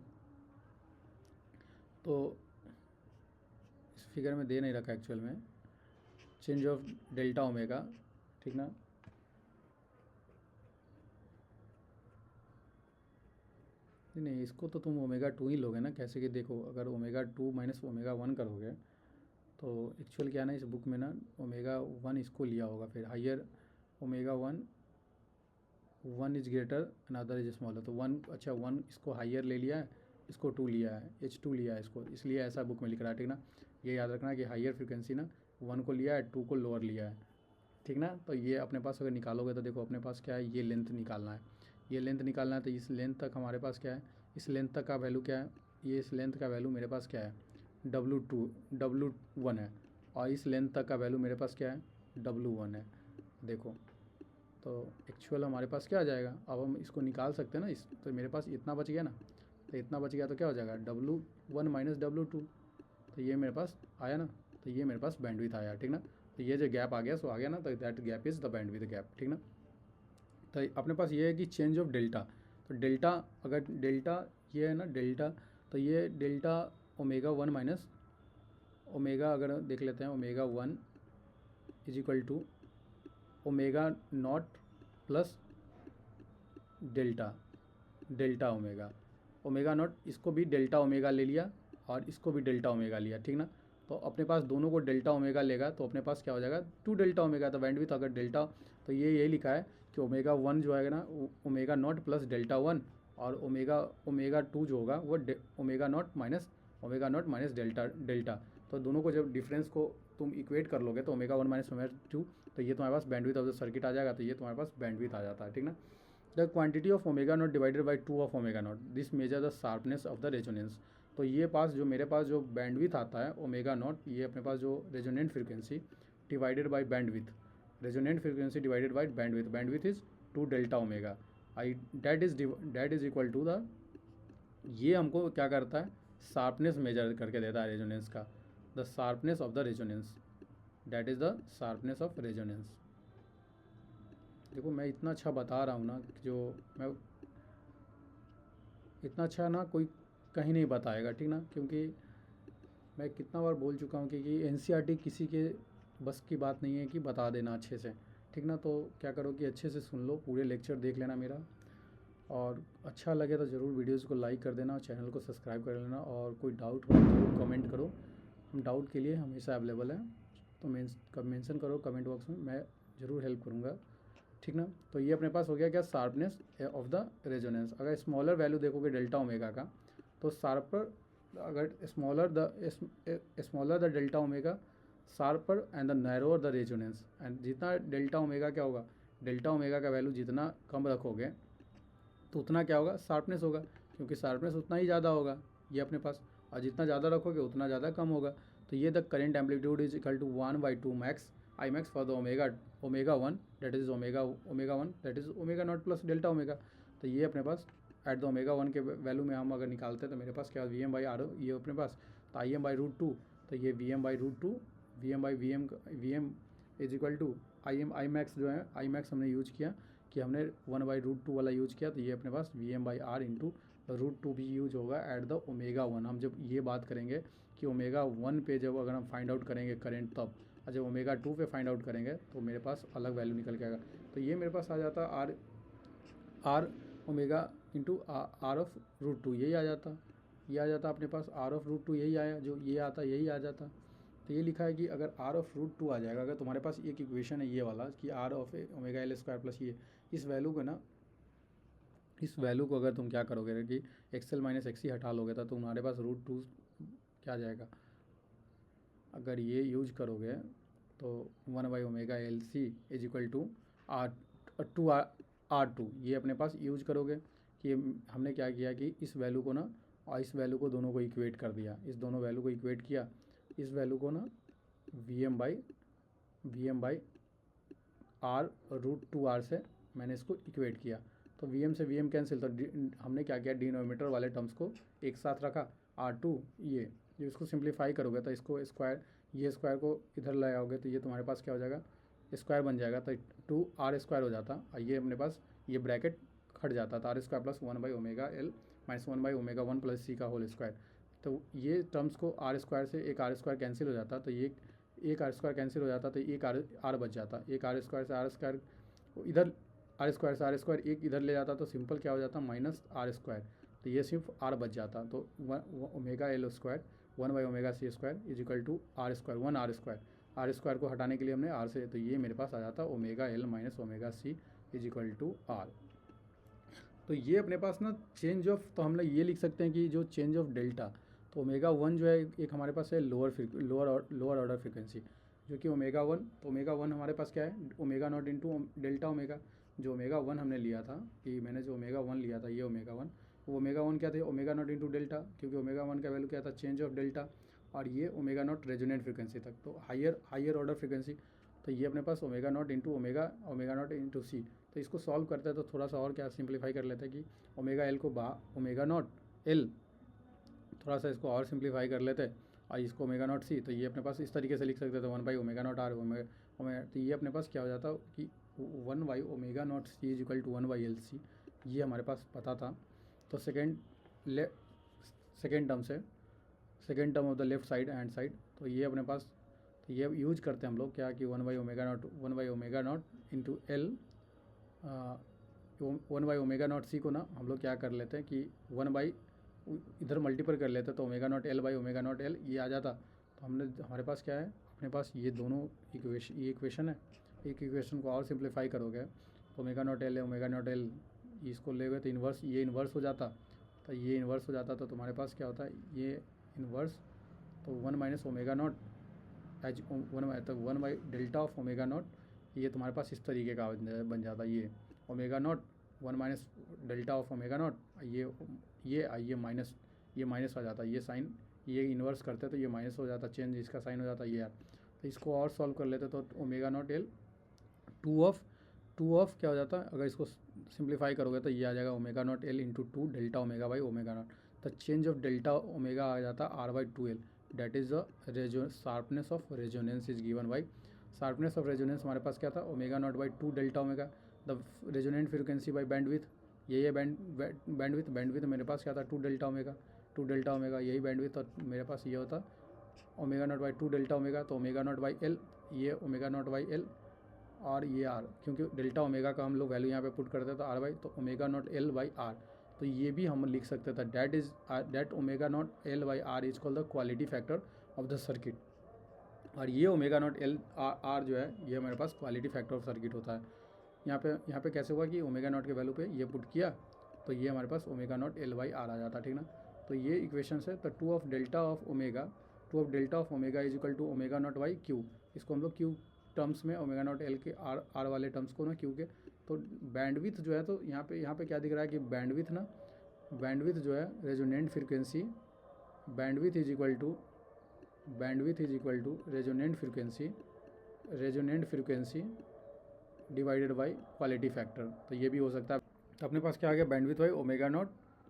[SPEAKER 1] तो इस फिगर में दे नहीं रखा एक्चुअल में, चेंज ऑफ डेल्टा ओमेगा, ठीक ना। नहीं, इसको तो तुम ओमेगा 2 ही लोगे ना, कैसे कि देखो अगर ओमेगा 2 माइनस ओमेगा 1 करोगे तो एक्चुअल क्या ना, इस बुक में ना ओमेगा 1 इसको लिया होगा, फिर higher omega 1 is greater another is smaller, तो 1, अच्छा 1 इसको हायर ले लिया है, इसको 2 लिया है, H2 लिया है इसको, इसलिए ऐसा बुक में लिख रहा है, ठीक ना। ये याद रखना कि हायर फ्रिक्वेंसी ना 1 को लिया है, 2 को लोअर लिया है, ठीक ना। तो ये अपने पास अगर निकालोगे तो देखो अपने पास क्या है, ये लेंथ निकालना है, ये लेंथ निकालना है, तो इस लेंथ तक हमारे पास क्या है, इस लेंथ तक का वैल्यू क्या है, ये इस लेंथ का वैल्यू मेरे पास क्या है W1 है, और इस लेंथ तक का वैल्यू मेरे पास क्या है W1 है। देखो तो एक्चुअल हमारे पास क्या आ जाएगा, अब हम इसको निकाल सकते हैं ना, इस तो मेरे पास इतना बच गया ना, तो इतना बच गया तो क्या हो जाएगा W1 माइनस W2, तो ये मेरे पास आया ना, तो ये मेरे पास बैंडविड्थ आया, ठीक ना। तो ये जो गैप आ गया सो आ गया ना, तो that gap is the bandwidth gap, ठीक ना। तो अपने पास ये है कि चेंज ऑफ डेल्टा, तो डेल्टा अगर डेल्टा ये है ना डेल्टा, तो ये डेल्टा ओमेगा 1 माइनस ओमेगा, अगर देख लेते हैं omega 1 is equal to omega naught plus delta delta omega naught, इसको भी डेल्टा ओमेगा ले लिया और इसको भी डेल्टा ओमेगा लिया, ठीक ना। तो अपने पास दोनों को डेल्टा ओमेगा लेगा तो अपने पास क्या हो जाएगा 2 डेल्टा ओमेगा, तो बैंडविड्थ अगर डेल्टा, तो ये यही लिखा है कि ओमेगा 1 जो है ना ओमेगा नॉट प्लस डेल्टा 1, और ओमेगा 2 जो होगा वो ओमेगा नॉट माइनस डेल्टा। तो दोनों को जब डिफरेंस को तुम इक्वेट कर लोगे तो ओमेगा 1 माइनस ओमेगा 2, तो ये तुम्हारे पास बैंडविड्थ ऑफ द सर्किट आ जाएगा, तो ये तुम्हारे पास बैंडविड्थ आ जाता है, ठीक ना। The quantity of omega naught divided by 2 of omega naught, this measure the sharpness of the resonance. तो ये पास जो मेरे पास जो बैंडविड्थ आता है ओमेगा नॉट, ये अपने पास जो resonant frequency divided by bandwidth, resonant frequency divided by bandwidth is 2 delta omega, I that is equal to the, ये हमको क्या करता है शार्पनेस मेजर करके देता है रेजोनेंस का, the sharpness of the resonance, that is the sharpness of resonance. देखो मैं इतना अच्छा बता रहा हूँ ना, जो मैं इतना अच्छा ना कोई कहीं नहीं बताएगा, ठीक ना, क्योंकि मैं कितना बार बोल चुका हूँ कि एनसीईआरटी किसी के बस की बात नहीं है कि बता देना अच्छे से, ठीक ना। तो क्या करो कि अच्छे से सुन लो, पूरे लेक्चर देख लेना मेरा, और अच्छा लगे तो ज़रूर वीडियोज़ को लाइक कर देना, चैनल को सब्सक्राइब कर लेना, और कोई डाउट हो तो ज़रूर कमेंट करो, हम डाउट के लिए हमेशा अवेलेबल हैं, तो मेंशन करो कमेंट बॉक्स में, मैं ज़रूर हेल्प करूँगा, ठीक ना। तो ये अपने पास हो गया क्या शार्पनेस ऑफ द रेजोनेंस। अगर स्मॉलर वैल्यू देखोगे डेल्टा ओमेगा का, तो शार्पर, अगर smaller the delta omega sharper and the narrower the resonance, and जितना डेल्टा ओमेगा क्या होगा, डेल्टा ओमेगा का वैल्यू जितना कम रखोगे तो उतना क्या होगा शार्पनेस होगा, क्योंकि शार्पनेस उतना ही ज़्यादा होगा ये अपने पास, और जितना ज़्यादा रखोगे उतना ज़्यादा कम होगा। तो ये the current amplitude is equal to 1/2 max I max for the omega 1 that is omega 1 that is omega naught plus delta omega. तो ये अपने पास एट द ओमेगा 1 के वैल्यू में हम अगर निकालते हैं तो मेरे पास क्या वी एम बाई आर, ये अपने पास तो I M by root two, तो ये V M by root two, V M is equal to I max जो है, आई मैक्स हमने यूज किया कि हमने 1/√2 वाला यूज किया, तो ये अपने पास V M by R into √2 भी यूज होगा एट द ओमेगा 1। हम जब ये बात करेंगे कि ओमेगा 1 पे जब अगर हम फाइंड आउट करेंगे करेंट तब, और जब ओमेगा 2 पे फाइंड आउट करेंगे तो मेरे पास अलग वैल्यू निकल के आएगा। तो ये मेरे पास आ जाता R omega into R of root two, यही आ जाता, ये आ जाता अपने पास आर ऑफ रूट टू, यही आया जो ये आता यही आ जाता। तो ये लिखा है कि अगर आर ऑफ रूट टू आ जाएगा, अगर तुम्हारे पास एक इक्वेशन है ये वाला कि R of omega L square plus ये, इस वैल्यू को ना, इस वैल्यू को अगर तुम क्या करोगे कि एक्सएल माइनस एक्स ही हटा लोगे तो तुम्हारे पास √2 क्या आ जाएगा, अगर ये यूज करोगे तो 1/ओमेगा LC is equal to R2, ये अपने पास यूज करोगे कि हमने क्या किया कि इस वैल्यू को ना और इस वैल्यू को दोनों को इक्वेट कर दिया, इस दोनों वैल्यू को इक्वेट किया, इस वैल्यू को ना we M by are √2R से मैंने इसको इक्वेट किया, तो वी एम से वी एम कैंसिल, तो हमने क्या किया डिनोमिनेटर वाले टर्म्स को एक साथ रखा, R2 ये इसको सिंप्लीफाई करोगे तो इसको स्क्वायर, ये स्क्वायर को इधर ले आओगे तो ये तुम्हारे पास क्या हो जाएगा स्क्वायर बन जाएगा, तो 2R² हो जाता, और ये अपने पास ये ब्रैकेट हट जाता, तो R² plus one by omega L minus one by omega 1 plus C का होल स्क्वायर। तो ये टर्म्स को R² से एक R² कैंसिल हो जाता, तो ये एक आर स्क्वायर कैंसिल हो जाता तो एक आर बच जाता, एक आर स्क्वायर से आर स्क्वायर इधर, आर स्क्वायर से आर स्क्वायर एक इधर ले जाता तो सिंपल क्या हो जाता माइनस आर स्क्वायर, तो ये सिर्फ आर बच जाता। तो omega L square one by omega c² is equal to R square, 1 R square को हटाने के लिए हमने आर से, तो ये मेरे पास आ जाता omega L minus omega C is equal to R. तो ये अपने पास ना चेंज ऑफ, तो हम लोग ये लिख सकते हैं कि जो चेंज ऑफ डेल्टा, तो ओमेगा 1 जो है एक हमारे पास है लोअर ऑर्डर फ्रिक्वेंसी, जो कि ओमेगा 1, तो ओमेगा 1 हमारे पास क्या है omega naught into delta omega. जो ओमेगा 1 हमने लिया था, कि मैंने जो ओमेगा 1 लिया था ये ओमेगा 1, वो ओमेगा 1 क्या थे ओमेगा नॉट इंटू डेल्टा, क्योंकि ओमेगा 1 का वैल्यू क्या था चेंज ऑफ डेल्टा, और ये ओमेगा नॉट रेजोनेंट फ्रिक्वेंसी तक, तो हायर ऑर्डर फ्रिक्वेंसी। तो ये अपने पास omega naught into omega naught into C. तो इसको सॉल्व करते हैं तो थोड़ा सा और क्या सिंप्लीफाई कर लेते हैं कि ओमेगा एल को ओमेगा नॉट एल, थोड़ा सा इसको और सिंप्लीफाई कर लेते हैं, और इसको ओमेगा नॉट सी, तो ये अपने पास इस तरीके से लिख सकते थे 1/ओमेगा नॉट आर ओमेगा, तो ये अपने पास क्या हो जाता कि one by omega naught C is equal to 1/LC, ये हमारे पास पता था। तो सेकेंड टर्म से, second term of the left side hand side, तो ये अपने पास, तो ये यूज करते हैं हम लोग क्या कि one by omega not into L, 1/ओमेगा naught सी को ना हम लोग क्या कर लेते हैं कि 1 इधर मल्टीपल कर लेते हैं, तो ओमेगा नॉट एल/ओमेगा नॉट एल ये आ जाता। तो हमारे पास क्या है अपने पास ये दोनों इक्वेशन है, एक इक्वेशन को और सिंप्लीफाई करोगे तो ओमेगा नॉट एल है ओमेगा नॉट एल, इसको ले गए तो इन्वर्स, ये इन्वर्स हो जाता, तो ये इन्वर्स हो जाता, तो तुम्हारे पास क्या होता है ये इन्वर्स, तो 1 माइनस ओमेगा नॉट एच 1 तो 1/डेल्टा ऑफ ओमेगा नॉट, ये तुम्हारे पास इस तरीके का बन जाता, ये omega naught 1 minus delta of omega naught, ये माइनस आ जाता, ये साइन, ये इन्वर्स करते तो ये माइनस हो जाता, चेंज इसका साइन हो जाता ये यार। तो इसको और सॉल्व कर लेते तो omega naught L two of क्या हो जाता है, अगर इसको सिंप्लीफाई करोगे तो ये आ जाएगा omega naught L into 2 delta omega by omega naught, तो चेंज ऑफ डेल्टा ओमेगा आ जाता R/2L, that is the sharpness of resonance is given by, sharpness of resonance हमारे पास क्या था omega naught by 2 delta omega, the resonant frequency by bandwidth, ये bandwidth मेरे पास क्या था 2 delta omega, यही बैंडविथ, और मेरे पास ये होता omega naught by 2 delta omega, तो ओमेगा नॉट बाई एल, ये ओमेगा नॉट बाई एल, और ये आर, क्योंकि डेल्टा ओमेगा का हम लोग वैल्यू यहाँ पे पुट करते थे R/, तो omega naught L by R, तो ये भी हम लिख सकते थे that omega naught L by R is called the quality factor of the circuit, और ये ओमेगा नॉट एल आर जो है ये हमारे पास क्वालिटी फैक्टर ऑफ सर्किट होता है। यहाँ पे कैसे हुआ कि ओमेगा नॉट के वैल्यू पे ये पुट किया तो ये हमारे पास omega naught L by R आ जाता, ठीक ना। तो ये इक्वेशन है, तो 2 of delta of omega is equal to omega naught by Q, इसको हम लोग क्यू टर्म्स में ओमेगा नॉट एल के आर वाले टर्म्स को ना क्यू के, तो बैंडविथ जो है, तो यहाँ पे क्या दिख रहा है कि बैंडविथ जो है resonant frequency, bandwidth is equal to resonant frequency divided by quality factor, तो ये भी हो सकता है। तो अपने पास क्या आ गया bandwidth by omega naught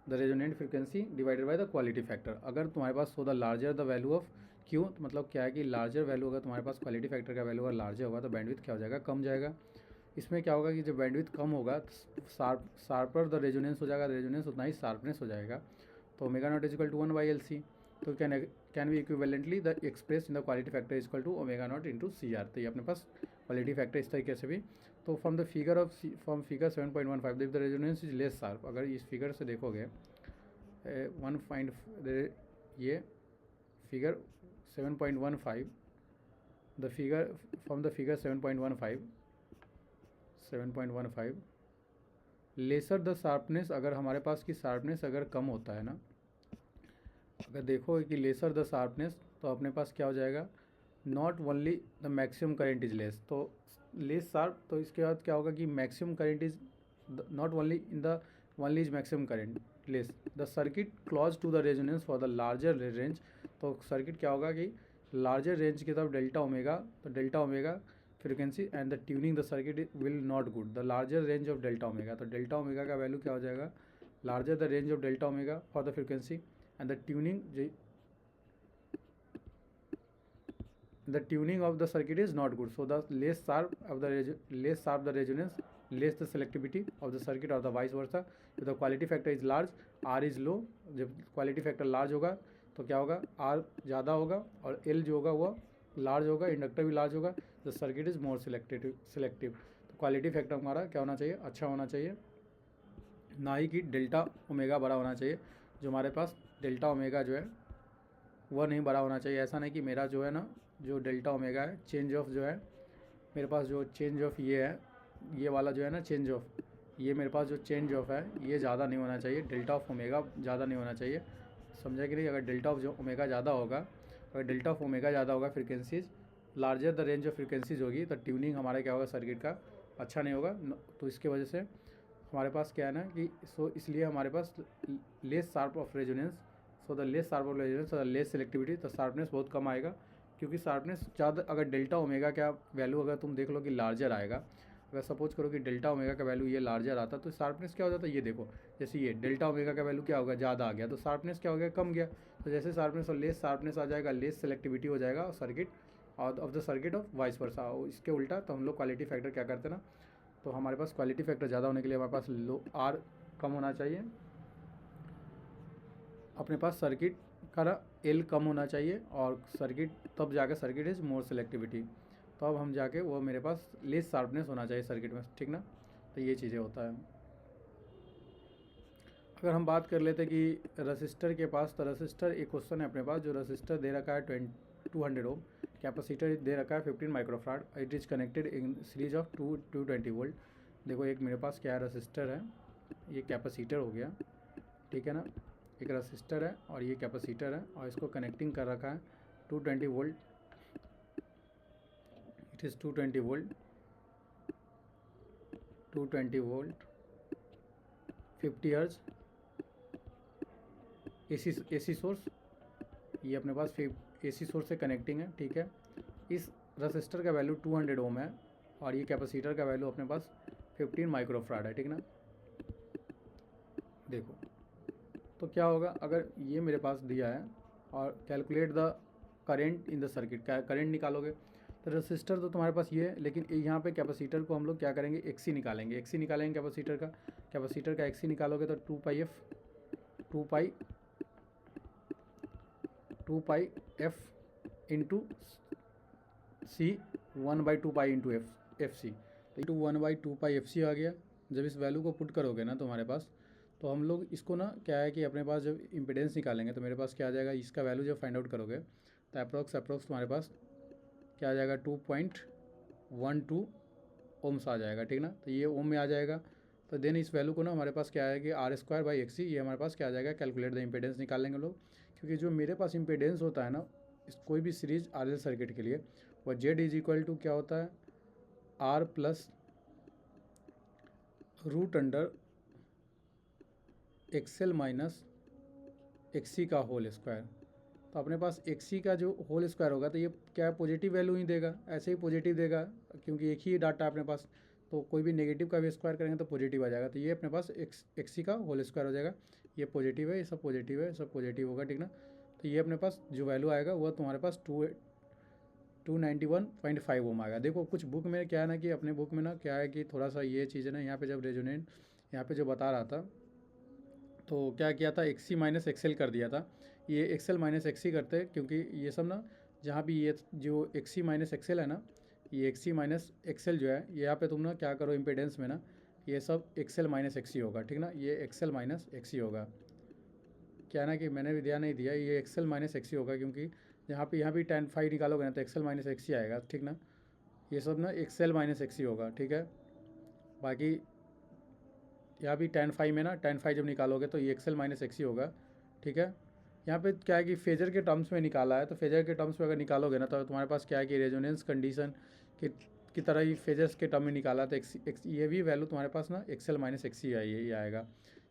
[SPEAKER 1] the resonant frequency divided by the quality factor. अगर तुम्हारे पास so the larger the value of Q, तो मतलब क्या है कि लार्जर वैल्यू अगर तुम्हारे पास क्वालिटी फैक्टर का वैल्यू अगर लार्जर होगा तो बैंडविथ क्या हो जाएगा कम जाएगा। इसमें क्या होगा कि जब बैंडविथ कम होगा तो शार्पर द रेजोनेंस हो जाएगा, रेजोनेंस उतना ही शार्पनेस हो जाएगा, तो omega naught is equal to 1/LC, तो can be equivalently the express in the quality factor is equal to omega naught into CR। तो ये अपने पास क्वालिटी फैक्टर इस तरीके से भी, तो from figure 7.15 if the resonance is less sharp, अगर इस फिगर से देखोगे ये figure 7.15 the figure from the figure 7.15 lesser the sharpness, अगर हमारे पास की शार्पनेस अगर कम होता है ना, अगर देखोगे कि लेसर द शार्पनेस, तो अपने पास क्या हो जाएगा not only the maximum current is less, तो लेस शार्प, तो इसके बाद क्या होगा कि maximum current is not only in the only is maximum current less the circuit close to the resonance for the larger range, तो circuit क्या होगा कि लार्जर रेंज की तरफ डेल्टा ओमेगा, तो delta omega frequency and the tuning the circuit will not good the larger range of delta omega, तो delta omega का value क्या हो जाएगा larger the range of delta omega for the frequency and the tuning of the circuit is not good, so the less sharp the resonance, less the selectivity of the circuit, or the vice versa. if the quality factor is large, R is low, जब quality factor large होगा तो क्या होगा R ज़्यादा होगा और L जो होगा वो लार्ज होगा, इंडक्टर भी लार्ज होगा, the circuit is more selective. तो क्वालिटी फैक्टर हमारा क्या होना चाहिए, अच्छा होना चाहिए, ना ही कि डेल्टा ओमेगा बड़ा होना चाहिए। जो हमारे पास डेल्टा ओमेगा जो है वह नहीं बड़ा होना चाहिए। ऐसा नहीं कि मेरा जो है ना, जो डेल्टा ओमेगा है, चेंज ऑफ जो है मेरे पास, जो चेंज ऑफ ये है, ये वाला जो है ना चेंज ऑफ, ये मेरे पास जो चेंज ऑफ है ये ज़्यादा नहीं होना चाहिए, डेल्टा ऑफ ओमेगा ज़्यादा नहीं होना चाहिए। समझा कि नहीं? अगर डेल्टा ऑफ जो ओमेगा ज़्यादा होगा, अगर डेल्टा ऑफ ओमेगा ज़्यादा होगा, frequencies larger the range of frequencies होगी, तो ट्यूनिंग हमारा क्या होगा, सर्किट का अच्छा नहीं होगा। तो इसके वजह से हमारे पास क्या है ना कि इसलिए हमारे पास less sharp of resonance, so the less sharp of resonance, the less selectivity, तो शार्पनेस बहुत कम आएगा। क्योंकि शार्पनेस ज़्यादा, अगर डेल्टा ओमेगा का वैल्यू अगर तुम देख लो कि लार्जर आएगा, अगर सपोज करो कि डेल्टा ओमेगा का वैल्यू ये लार्जर आता, तो शार्पनेस क्या हो जाता है, ये देखो, जैसे ये डेल्टा ओमेगा का वैल्यू क्या होगा, ज़्यादा आ गया, तो शार्पनेस क्या हो गया, कम गया। तो जैसे शार्पनेस और लेस शार्पनेस आ जाएगा, लेस सेलेक्टिविटी हो जाएगा और circuit of the circuit of vice versa. इसके उल्टा तो हम लोग क्वालिटी फैक्टर क्या करते हैं ना, तो हमारे पास क्वालिटी फैक्टर ज़्यादा होने के लिए हमारे पास लो आर कम होना चाहिए, अपने पास सर्किट का एल कम होना चाहिए, और सर्किट तब जाके सर्किट इज़ मोर सेलेक्टिविटी, तो अब हम जाके वो मेरे पास लेस शार्पनेस होना चाहिए सर्किट में, ठीक ना। तो ये चीज़ें होता है। अगर हम बात कर लेते कि रसिस्टर के पास, तो रसिस्टर एक क्वेश्चन है अपने पास, जो रसिस्टर दे रखा है 200 ओम, कैपेसिटर दे रखा है 15 microfarad, it is connected in series of 220 volt. देखो एक मेरे पास क्या है, रसिस्टर है, ये कैपेसिटर हो गया, ठीक है ना, एक रसिस्टर है और ये कैपेसिटर है, और इसको कनेक्टिंग कर रखा है 220 volt, it is 220 volt, 220 volt, 50 hertz, AC source, ये अपने पास एसी सोर्स से कनेक्टिंग है, ठीक है। इस रसिस्टर का वैल्यू 200 ओम है, और ये कैपेसिटर का वैल्यू अपने पास 15 माइक्रोफारड है, ठीक ना। देखो तो क्या होगा, अगर ये मेरे पास दिया है और calculate the current in the circuit, क्या करेंट निकालोगे, तो रसिस्टर तो तुम्हारे पास ये है, लेकिन यहाँ पे कैपेसिटर को हम लोग क्या करेंगे, एक्सी निकालेंगे, एक्सी निकालेंगे कैपेसिटर का, कैपेसिटर का एक्सी निकालोगे तो 2 पाई एफ इंटू सी 1/2 पाई इंटू एफ सी, तो 1/2 पाई एफ सी आ गया। जब इस वैल्यू को पुट करोगे ना तो हमारे पास, तो हम लोग इसको ना क्या है कि अपने पास जब इम्पिडेंस निकालेंगे तो मेरे पास क्या आ जाएगा, इसका वैल्यू जब फाइंड आउट करोगे तो अप्रोक्स तुम्हारे पास क्या आ जाएगा, 2.12 ओम्स आ जाएगा, ठीक ना। तो ये ओम में आ जाएगा। तो देन इस वैल्यू को ना हमारे पास क्या है कि R²/XC, ये हमारे पास क्या आ जाएगा, कैलकुलेट द इम्पिडेंस निकालेंगे लोग। क्योंकि जो मेरे पास इम्पिडेंस होता है ना, इस कोई भी सीरीज RL सर्किट के लिए, वह Z इज इक्वल टू क्या होता है, R plus √under XL minus XC का होल स्क्वायर। तो अपने पास XC का जो होल स्क्वायर होगा तो ये क्या है, पॉजिटिव वैल्यू ही देगा, ऐसे ही पॉजिटिव देगा, क्योंकि एक ही डाटा अपने पास, तो कोई भी नेगेटिव का भी स्क्वायर करेंगे तो पॉजिटिव आ जाएगा। तो ये अपने पास XC का होल स्क्वायर हो जाएगा, ये पॉजिटिव है, ये सब पॉजिटिव है, सब पॉजिटिव होगा, ठीक ना। तो ये अपने पास जो वैल्यू आएगा वह तुम्हारे पास 291.5 ओम आएगा। देखो कुछ बुक में क्या है ना कि अपने बुक में ना क्या है कि थोड़ा सा ये चीज़ है ना, यहाँ पे जब रेजोनेंट यहाँ पे जो बता रहा था, तो क्या किया था, XC माइनस XL कर दिया था, ये XL माइनस XC करते हैं, क्योंकि ये सब ना जहाँ भी ये जो XC माइनस XL है ना, ये XC माइनस XL जो है, यहाँ पे तुम ना क्या करो इम्पिडेंस में ना, ये सब XL माइनस XC होगा, ठीक ना, ये XL माइनस XC होगा। क्या ना कि मैंने भी ध्यान नहीं दिया, ये XL माइनस XC होगा, क्योंकि यहाँ भी tan phi निकालोगे ना तो XL माइनस XC आएगा, ठीक ना। ये सब ना XL माइनस XC होगा, ठीक है। बाकी यहाँ भी tan phi में ना, tan phi जब निकालोगे तो ये XL माइनस XC होगा, ठीक है। यहाँ पे क्या है कि फेजर के टर्म्स में निकाला है, तो फेजर के टर्म्स में अगर निकालोगे ना तो तुम्हारे पास क्या है कि रेजोनेंस कंडीशन की तरह ही फेजर्स के टर्म में निकाला, तो ये भी वैल्यू तुम्हारे पास ना XL माइनस XC ये आएगा।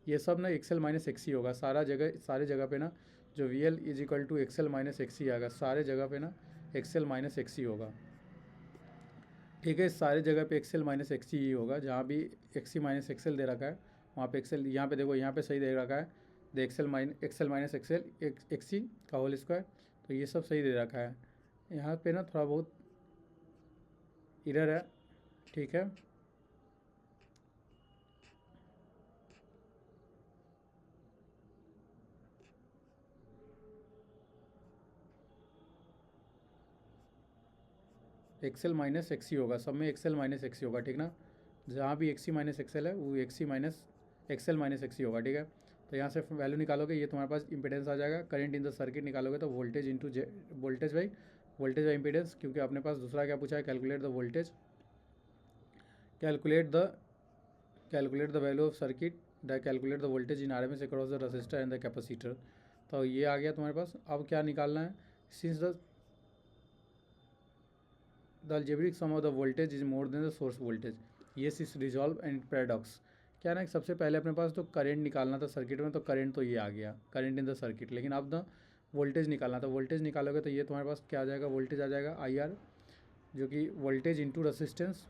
[SPEAKER 1] ये सब ना XL माइनस XC होगा सारे जगह पे ना, जो VL is equal to XL minus XC आएगा, सारे जगह पे ना XL माइनस XC होगा, ठीक है। सारे जगह पे XL माइनस XC ही होगा, जहाँ भी XC माइनस XL दे रखा है वहाँ पे XL, यहाँ पे देखो यहाँ पे सही दे रखा है, the XL minus XL XC का होल स्क्वायर, तो ये सब सही दे रखा है। यहाँ पे ना थोड़ा बहुत इरर है, ठीक है। एक्सएल माइनस एक्सी होगा, सब में एक्सएल माइनस एक्सी होगा, ठीक ना। जहाँ भी एक्सी माइनस एक्सएल है वो XC minus XL minus XC होगा, ठीक है। तो यहाँ से वैल्यू निकालोगे, ये तुम्हारे पास इंपीडेंस आ जाएगा। करंट इन द सर्किट निकालोगे तो voltage into voltage by impedance, क्योंकि अपने पास दूसरा क्या पूछा है, calculate the voltage, calculate the value of circuit the calculate the voltage in RMS across the register and the capacitor. तो ये आ गया तुम्हारे पास। अब क्या निकालना है, since the algebraic sum of the voltage is more than the source voltage, yes is resolve and paradox। क्या ना, सबसे पहले अपने पास तो करंट निकालना था सर्किट में, तो करंट तो ये आ गया, करंट इन द सर्किट। लेकिन अब ना वोल्टेज निकालना था, वोल्टेज निकालोगे तो ये तुम्हारे पास क्या आ जाएगा, वोल्टेज आ जाएगा आई आर, जो कि voltage into resistance,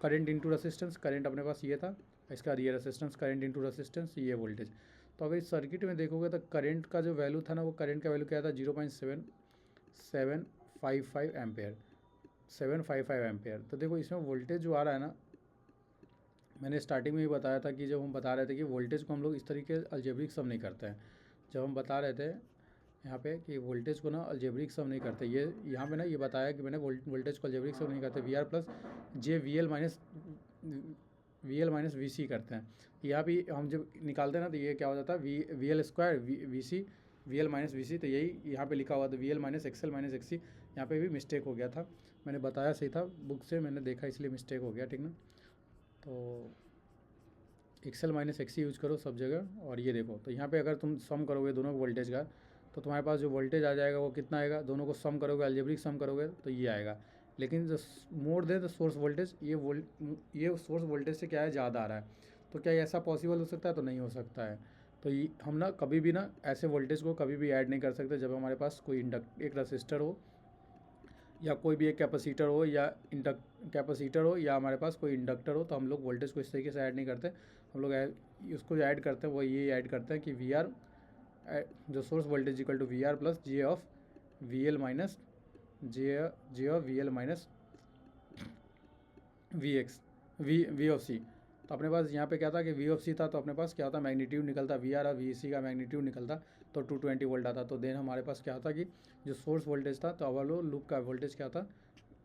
[SPEAKER 1] current into resistance, current अपने पास ये था, इसका ये रसिस्टेंस, करंट इंटू रसिस्टेंस, ये वोल्टेज। तो अगर इस सर्किट में देखोगे तो करंट का जो वैल्यू था ना, वो करंट का वैल्यू क्या था, 0.7755 एम्पेयर, 755 एम्पेयर। तो देखो इसमें वोल्टेज जो आ रहा है ना, मैंने स्टार्टिंग में ही बताया था कि जब हम बता रहे थे कि वोल्टेज को हम लोग इस तरीके अलजेब्रिक सम नहीं करते हैं। जब हम बता रहे थे यहाँ पे कि वोल्टेज को ना अलजेब्रिक सम नहीं करते, ये यहाँ पे ना ये बताया कि मैंने वोल्टेज को अलजेब्रिक सम नहीं करते, V R plus J V L minus V C करते हैं। यहाँ भी हम जब निकालते हैं ना तो ये क्या हो जाता है, V L square V C, V L minus V C. तो यही यहाँ पे लिखा हुआ था, V L minus XL minus X C. यहाँ पे भी मिस्टेक हो गया था, मैंने बताया सही था, बुक से मैंने देखा इसलिए मिस्टेक हो गया, ठीक ना। तो एक्सएल माइनस एक्सी यूज करो सब जगह। और ये देखो, तो यहाँ पे अगर तुम सम करोगे दोनों वोल्टेज का, तो तुम्हारे पास जो वोल्टेज आ जाएगा वो कितना आएगा, दोनों को सम करोगे, अलजेब्रिक सम करोगे तो ये आएगा। लेकिन जो more than the source voltage, ये सोर्स वोल्टेज से क्या है, ज़्यादा आ रहा है। तो क्या ऐसा पॉसिबल हो सकता है, तो नहीं हो सकता है। तो ये हम ना कभी भी ना ऐसे वोल्टेज को कभी भी ऐड नहीं कर सकते जब हमारे पास कोई एक रसिस्टर हो, या कोई भी एक कैपेसिटर हो, या कैपेसिटर हो, या हमारे पास कोई इंडक्टर हो। तो हम लोग वोल्टेज को इस तरीके से ऐड नहीं करते, हम लोग उसको जो ऐड करते हैं वो ये ऐड करते हैं कि वी आर, जो source voltage equal to V R plus J of V L minus J of V L minus V of C. तो अपने पास यहाँ पे क्या था कि वी ऑफ सी था, तो अपने पास क्या होता, मैग्नीट्यूड निकलता, वी आर और वी सी का मैग्नीट्यूड निकलता, तो 220 वोल्ट आता। तो देन हमारे पास क्या होता कि जो सोर्स वोल्टेज था, तो ओवरलो लूप का वोल्टेज क्या था,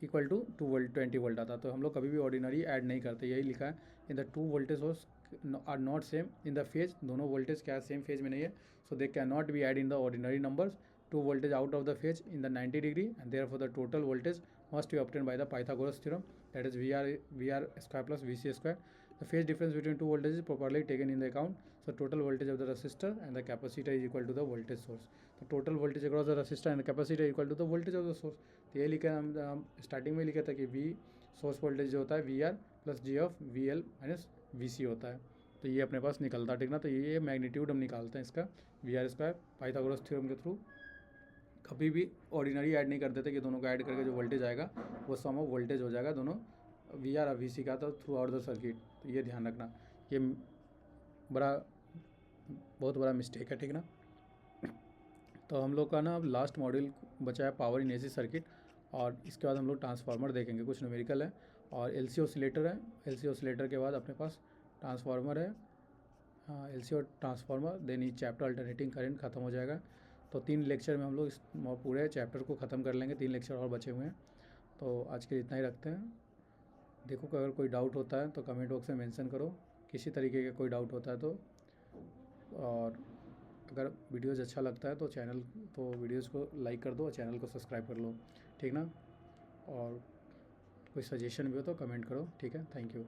[SPEAKER 1] इक्वल टू 220 वोल्ट आता। तो हम लोग कभी भी ऑर्डिनरी ऐड नहीं करते, यही लिखा है, in the two voltage source are not same in the phase, दोनों वोल्टेज क्या है, सेम फेज में नहीं है, so they can not be add in the ordinary numbers, two voltage out of the phase in the 90 degree, and therefore the total voltage must be obtained by the Pythagoras theorem, that is VR square plus VC square. The phase difference between two voltages is properly taken in the account. So total voltage of the resistor and the capacitor is equal to the voltage source. The total voltage across the resistor and the capacitor is equal to the voltage of the source. तो ये लिखा हम starting में लिखा था कि V source voltage जो होता है VR plus G of VL minus VC होता है। तो ये अपने पास निकलता, ठीक ना। तो ये मैग्नीट्यूड हम निकालते हैं इसका, VR स्क्वायर पाइथागोरस थ्योरम के थ्रू। कभी भी ऑर्डिनरी ऐड नहीं कर देते कि दोनों को ऐड करके जो वोल्टेज आएगा वो सम ऑफ वोल्टेज हो जाएगा दोनों वी आर और वी सी का, तो थ्रू आउट द सर्किट। तो ये ध्यान रखना, ये बहुत बड़ा मिस्टेक है, ठीक ना। तो हम लोग का ना अब लास्ट मॉड्यूल बचा है पावर इन एसी सर्किट, और इसके बाद हम लोग ट्रांसफार्मर देखेंगे, कुछ न्यूमेरिकल है और एलसी ऑसिलेटर है। एलसी ऑसिलेटर के बाद अपने पास ट्रांसफार्मर है, एलसी और ट्रांसफार्मर, देन ये चैप्टर अल्टरनेटिंग करंट खत्म हो जाएगा। तो 3 लेक्चर में हम लोग इस पूरे चैप्टर को ख़त्म कर लेंगे, 3 लेक्चर और बचे हुए हैं। तो आज के लिए इतना ही रखते हैं। देखो कि अगर कोई डाउट होता है तो कमेंट बॉक्स में मेंशन करो, किसी तरीके का कोई डाउट होता है तो। और अगर वीडियोज़ अच्छा लगता है तो वीडियोज़ को लाइक कर दो और चैनल को सब्सक्राइब कर लो, ठीक ना। और कोई सजेशन भी हो तो कमेंट करो, ठीक है। Thank you.